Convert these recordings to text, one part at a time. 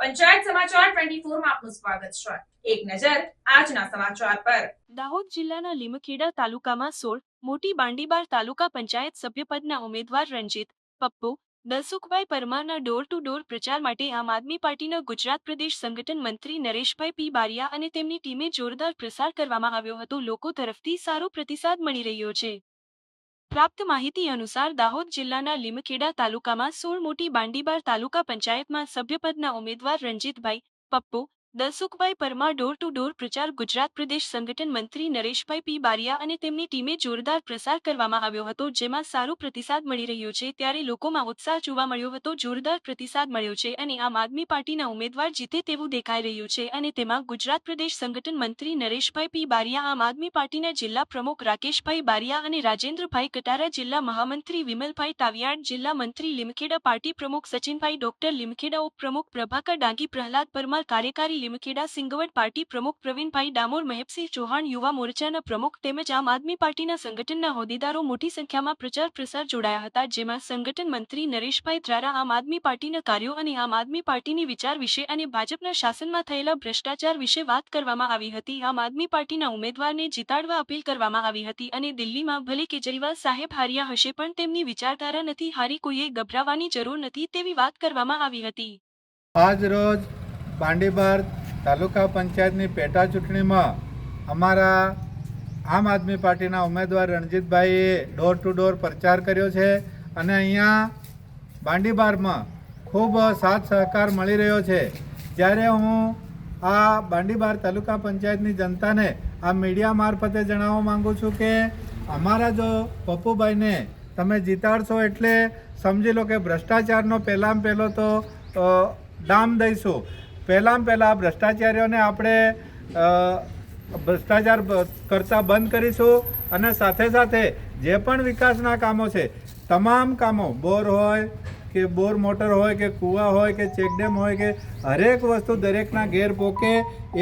પંચાયત સમાચાર 24 માં આપનું સ્વાગત છે। એક નજર આજના સમાચાર પર। દાહોદ જિલ્લાના લીમખેડા તાલુકામાં 16 મોટી બાંડીબાર તાલુકા પંચાયત સભ્યપદના ઉમેદવાર રંજીત પપ્પુ દલસુખભાઈ પરમારના ડોર ટુ ડોર પ્રચાર માટે આમ આદમી પાર્ટીના ગુજરાત પ્રદેશ સંગઠન મંત્રી નરેશભાઈ પી બારિયા અને તેમની ટીમે જોરદાર પ્રસાર કરવામાં આવ્યો હતો। લોકો તરફથી સારો પ્રતિસાદ મળી રહ્યો છે। પ્રાપ્ત માહિતી અનુસાર દાહોદ જિલ્લાના લીમખેડા તાલુકામાં 16 મોટી બાંડીબાર તાલુકા પંચાયતમાં સભ્યપદના ઉમેદવાર Ranjitbhai Pappu Dalsukhbhai Parmar door to door પ્રચાર ગુજરાત પ્રદેશ સંગઠન મંત્રી નરેશભાઈ પી બારિયા અને તેમની ટીમે જોરદાર પ્રસાર કરવામાં આવ્યો હતો, જેમાં સારો પ્રતિસાદ મળી રહ્યો છે। ત્યારે લોકોમાં ઉત્સાહ જોવા મળ્યો હતો। જોરદાર પ્રતિસાદ મળ્યો છે અને આમ આદમી પાર્ટીના ઉમેદવાર જીતે તેવું દેખાઈ રહ્યું છે અને તેમાં ગુજરાત પ્રદેશ સંગઠન મંત્રી નરેશભાઈ પી બારિયા, આમ આદમી પાર્ટીના જિલ્લા પ્રમુખ રાકેશભાઈ બારિયા અને રાજેન્દ્રભાઈ કટારા, જિલ્લા મહામંત્રી વિમલભાઈ તાવિયાડ, જિલ્લા મંત્રી લીમખેડા પાર્ટી પ્રમુખ સચિનભાઈ ડોક્ટર લીમખેડા, ઉપપ્રમુખ પ્રભાકર ડાંગી, પ્રહલાદ પરમાર, કાર્યકારી લીમખેડા સિંગવડ પાર્ટી પ્રમુખ પ્રવીણભાઈ ડામોર, મહેબસિંહ ચૌહાણ યુવા મોરચાના પ્રમુખ તેમજ આમ આદમી પાર્ટીના સંગઠનના હોદ્દેદારો મોટી સંખ્યામાં પ્રચાર પ્રસાર જોડાયા હતા, જેમાં સંગઠન મંત્રી નરેશભાઈ દ્વારા આમ આદમી પાર્ટીના કાર્યો અને આમ આદમી પાર્ટીની વિચાર વિશે અને ભાજપના શાસનમાં થયેલા ભ્રષ્ટાચાર વિશે વાત કરવામાં આવી હતી। આમ આદમી પાર્ટીના ઉમેદવારને જીતાડવા અપીલ કરવામાં આવી હતી અને દિલ્હીમાં ભલે કેજરીવાલ સાહેબ હાર્યા હશે પણ તેમની વિચારધારા નથી હારી, કોઈએ ગભરાવાની જરૂર નથી તેવી વાત કરવામાં આવી હતી। આજ રોજ બાંડીબાર તાલુકા પંચાયતની પેટા ચૂંટણીમાં અમારા આમ આદમી પાર્ટીના ઉમેદવાર રણજીતભાઈએ ડોર ટુ ડોર પ્રચાર કર્યો છે અને અહીંયા બાંડીબારમાં ખૂબ સાથ સહકાર મળી રહ્યો છે। જ્યારે હું આ બાંડીબાર તાલુકા પંચાયતની જનતાને આ મીડિયા મારફતે જણાવવા માંગુ છું કે અમારા જો પપ્પુભાઈને તમે જીતાડશો એટલે સમજી લો કે ભ્રષ્ટાચારનો પહેલાં પહેલો તો ડામ દઈશું। પહેલાં ભ્રષ્ટાચારીઓને આપણે ભ્રષ્ટાચાર કરતા બંધ કરીશું અને સાથે સાથે જે પણ વિકાસના કામો છે તમામ કામો, બોર હોય કે બોર મોટર હોય કે કૂવા હોય કે ચેકડેમ હોય કે હરેક વસ્તુ દરેકના ઘેર પહોંચે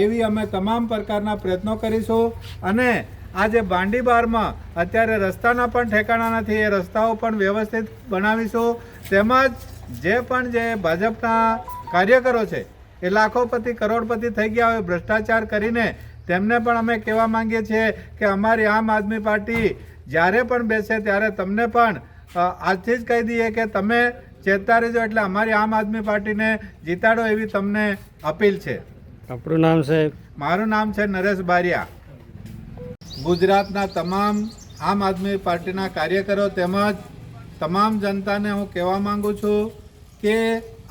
એવી અમે તમામ પ્રકારના પ્રયત્નો કરીશું। અને આજે બાંડીબારમાં અત્યારે રસ્તાના પણ ઠેકાણા નથી, એ રસ્તાઓ પણ વ્યવસ્થિત બનાવીશું। તેમજ જે ભાજપના કાર્યકરો છે એ લાખોપતિ કરોડપતિ થઈ ગયા હોય ભ્રષ્ટાચાર કરીને, તેમને પણ અમે કહેવા માંગીએ છીએ કે અમારી આમ આદમી પાર્ટી જ્યારે પણ બેસે ત્યારે તમને પણ આજથી જ કહી દઈએ કે તમે ચેતતા રહેજો, એટલે અમારી આમ આદમી પાર્ટીને જીતાડો એવી તમને અપીલ છે। આપણું નામ છે? મારું નામ છે નરેશ બારિયા। ગુજરાતના તમામ આમ આદમી પાર્ટીના કાર્યકરો તેમજ તમામ જનતાને હું કહેવા માંગુ છું કે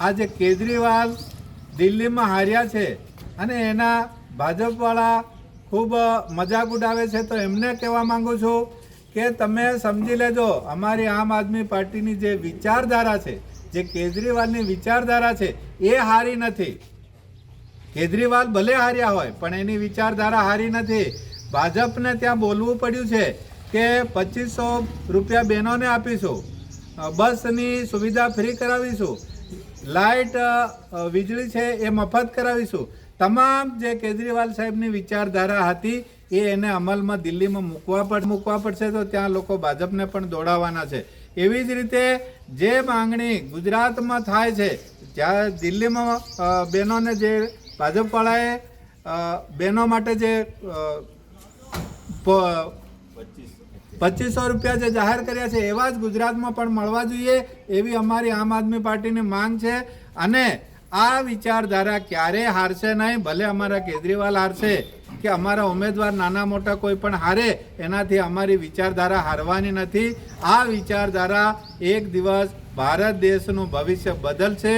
આજે કેજરીવાલ દિલ્હીમાં હાર્યા છે અને એના ભાજપવાળા ખૂબ મજાક ઉડાવે છે, તો એમને કહેવા માંગુ છું કે તમે સમજી લેજો અમારી આમ આદમી પાર્ટીની જે વિચારધારા છે, જે કેજરીવાલની વિચારધારા છે એ હારી નથી। કેજરીવાલ ભલે હાર્યા હોય પણ એની વિચારધારા હારી નથી। ભાજપને ત્યાં બોલવું પડ્યું છે કે 2500 રૂપિયા બહેનોને આપીશું, બસની સુવિધા ફ્રી કરાવીશું, લાઇટ વીજળી છે એ મફત કરાવીશું। તમામ જે કેજરીવાલ સાહેબની વિચારધારા હતી એ એને અમલમાં દિલ્હીમાં મૂકવા પડશે, તો ત્યાં લોકો ભાજપને પણ દોડાવવાના છે। એવી જ રીતે જે માંગણી ગુજરાતમાં થાય છે, જ્યાં દિલ્હીમાં બહેનોને જે ભાજપવાળાએ બહેનો માટે જે 2500 રૂપિયા જે જાહેર કર્યા છે એવા જ ગુજરાતમાં પણ મળવા જોઈએ એવી અમારી આમ આદમી પાર્ટીની માંગ છે। અને આ વિચારધારા ક્યારેય હારશે નહીં, ભલે અમારા કેજરીવાલ હારશે કે અમારા ઉમેદવાર નાના મોટા કોઈ પણ હારે, એનાથી અમારી વિચારધારા હારવાની નથી। આ વિચારધારા એક દિવસ ભારત દેશનું ભવિષ્ય બદલશે,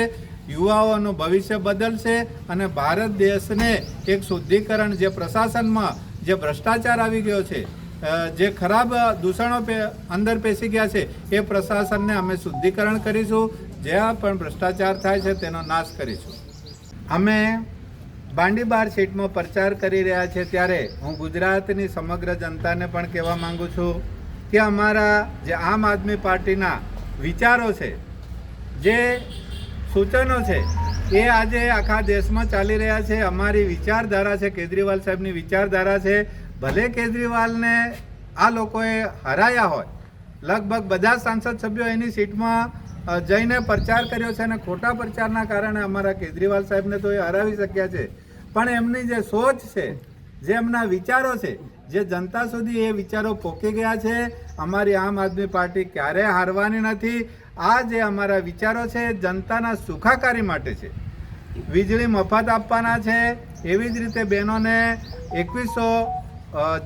યુવાઓનું ભવિષ્ય બદલશે અને ભારત દેશને એક શુદ્ધિકરણ, જે પ્રશાસનમાં જે ભ્રષ્ટાચાર આવી ગયો છે, જે ખરાબ દૂષણો અંદર પેસી ગયા છે, એ પ્રશાસનને અમે શુદ્ધિકરણ કરીશું। જ્યાં પણ ભ્રષ્ટાચાર થાય છે તેનો નાશ કરીશું। અમે બાંડીબાર સીટમાં પ્રચાર કરી રહ્યા છીએ ત્યારે હું ગુજરાતની સમગ્ર જનતાને પણ કહેવા માંગુ છું કે અમારા જે આમ આદમી પાર્ટીના વિચારો છે, જે સૂચનો છે એ આજે આખા દેશમાં ચાલી રહ્યા છે। અમારી વિચારધારા છે, કેજરીવાલ સાહેબની વિચારધારા છે। ભલે કેજરીવાલને આ લોકોએ હરાયા હોય, લગભગ બધા સાંસદ સભ્યો એની સીટમાં જઈને પ્રચાર કર્યો છે અને ખોટા પ્રચારના કારણે અમારા કેજરીવાલ સાહેબને તો એ હરાવી શક્યા છે, પણ એમની જે સોચ છે, જે એમના વિચારો છે, જે જનતા સુધી એ વિચારો પહોંચી ગયા છે. અમારી આમ આદમી પાર્ટી ક્યારેય હારવાની નથી. આ જે અમારા વિચારો છે જનતાના સુખાકારી માટે છે. વીજળી મફત આપવાના છે, એવી જ રીતે બહેનોને 2100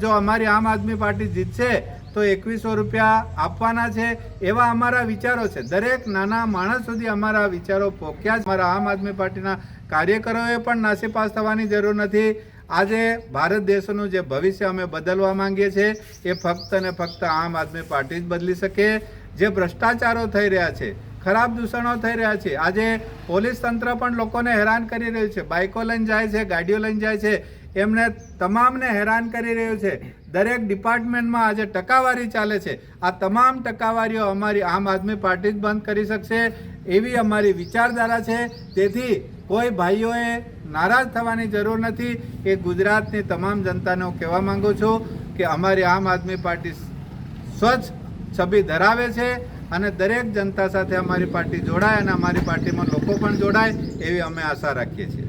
જો અમારી આમ આદમી પાર્ટી જીતશે તો 2100 રૂપિયા આપવાના છે. એવા અમારા વિચારો છે. દરેક નાના માણસ સુધી અમારા વિચારો પહોંચ્યા છે. અમારા આમ આદમી પાર્ટીના કાર્યકરોએ પણ નાસીપાસ થવાની જરૂર નથી. આજે ભારત દેશનું જે ભવિષ્ય અમે બદલવા માંગીએ છીએ એ ફક્ત ને ફક્ત આમ આદમી પાર્ટી જ બદલી શકે. જે ભ્રષ્ટાચારો થઈ રહ્યા છે, ખરાબ દૂષણો થઈ રહ્યા છે, આજે પોલીસ તંત્ર પણ લોકોને હેરાન કરી રહ્યું છે. બાઇકો લઈને જાય છે, ગાડીઓ લઈને જાય છે, એમને તમામને હેરાન કરી રહ્યું છે. દરેક ડિપાર્ટમેન્ટમાં આજે ટકાવારી ચાલે છે. આ તમામ ટકાવારીઓ અમારી આમ આદમી પાર્ટી જ બંધ કરી શકશે એવી અમારી વિચારધારા છે. તેથી કોઈ ભાઈઓએ નારાજ થવાની જરૂર નથી. એ ગુજરાતની તમામ જનતાને હું કહેવા માંગુ છું કે અમારી આમ આદમી પાર્ટી સ્વચ્છ છબી ધરાવે છે અને દરેક જનતા સાથે અમારી પાર્ટી જોડાય અને અમારી પાર્ટીમાં લોકો પણ જોડાય એવી અમે આશા રાખીએ છીએ.